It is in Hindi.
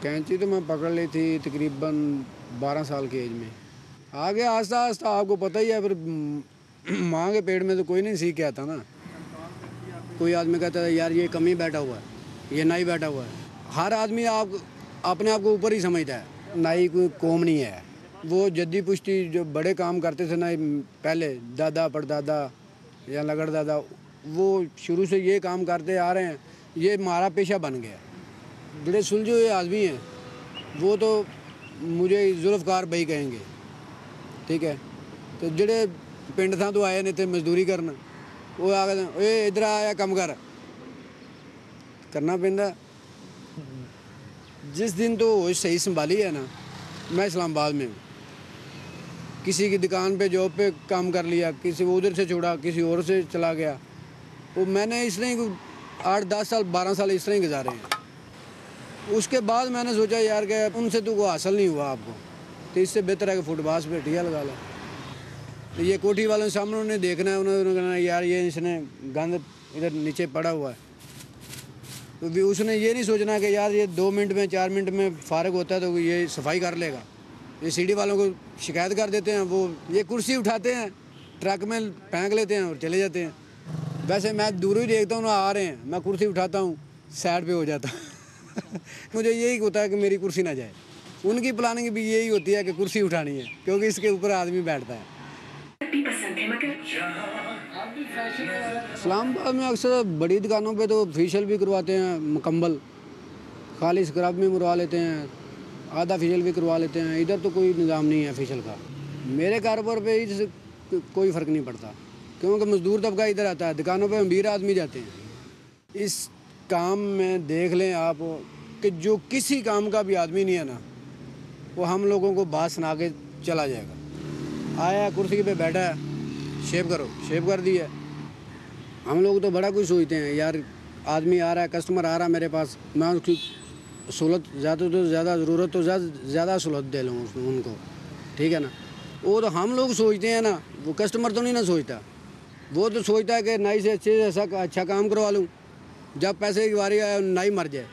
कैंची तो मैं पकड़ ली थी तकरीबन 12 साल की एज में। आगे आस्ता आस्ता आपको पता ही है, फिर माँ के पेट में तो कोई नहीं सीख के आता ना। कोई आदमी कहता है यार ये कम ही बैठा हुआ है, ये नाई बैठा हुआ है। हर आदमी आप अपने आप को ऊपर ही समझता है। नाई कोई कौम नहीं है। वो जद्दी पुश्ती जो बड़े काम करते थे ना पहले, दादा परदादा या लगड़ दादा, वो शुरू से ये काम करते आ रहे हैं, ये हमारा पेशा बन गया। बड़े सुलझे हुए आदमी हैं वो, तो मुझे जुल्फकार भाई कहेंगे, ठीक है। तो जड़े पिंड था तो आए नहीं थे मजदूरी करना, वो आ गए इधर आया कम करना पैंदा। जिस दिन तो होश सही संभाली है ना, मैं इस्लामाबाद में हूँ। किसी की दुकान पे जॉब पे काम कर लिया, किसी को उधर से छोड़ा, किसी और से चला गया। वो मैंने इस तरह ही 8-10 साल 12 साल इस तरह ही गुजारे हैं। उसके बाद मैंने सोचा यार कि उनसे तो कोई हासिल नहीं हुआ आपको, तो इससे बेहतर है कि फुटपाथ पे ठिया लगा लो। तो ये कोठी वालों सामने उन्हें देखना है, उन्होंने कहना यार ये इसने गंद इधर नीचे पड़ा हुआ है। तो भी उसने ये नहीं सोचना कि यार ये 2 मिनट में 4 मिनट में फारग होता है तो ये सफाई कर लेगा। ये सीढ़ी वालों को शिकायत कर देते हैं, वो ये कुर्सी उठाते हैं, ट्रक में फेंक लेते हैं और चले जाते हैं। वैसे मैं दूर ही देखता हूँ ना आ रहे हैं, मैं कुर्सी उठाता हूँ, साइड पे हो जाता मुझे यही होता है कि मेरी कुर्सी ना जाए। उनकी प्लानिंग भी यही होती है कि कुर्सी उठानी है, क्योंकि इसके ऊपर आदमी बैठता है। इस्लामाबाद में अक्सर बड़ी दुकानों पे तो फेशियल भी करवाते हैं, मुकम्मल खाली स्क्रब में मुरवा लेते हैं, आधा फेशियल भी करवा लेते हैं। इधर तो कोई निज़ाम नहीं है फेशियल का। मेरे कारोबार पे इससे कोई फ़र्क नहीं पड़ता, क्योंकि मज़दूर तबका इधर आता है, दुकानों पे अमीर आदमी जाते हैं। इस काम में देख लें आप कि जो किसी काम का भी आदमी नहीं है ना, वो हम लोगों को बात सुना के चला जाएगा। आया कुर्सी पे बैठा है, शेव करो, शेव कर दिया। हम लोग तो बड़ा कुछ सोचते हैं यार, आदमी आ रहा है, कस्टमर आ रहा है मेरे पास, मैं उसकी सहूलत ज़्यादा तो ज़्यादा ज़रूरत तो ज़्यादा सहूलत दे लूँ उनको, ठीक है ना। वो तो हम लोग सोचते हैं ना, वो कस्टमर तो नहीं ना सोचता। वो तो सोचता है कि नाई से अच्छे से अच्छा काम करवा लूँ, जब पैसे की बारी आए नाई मर जाए।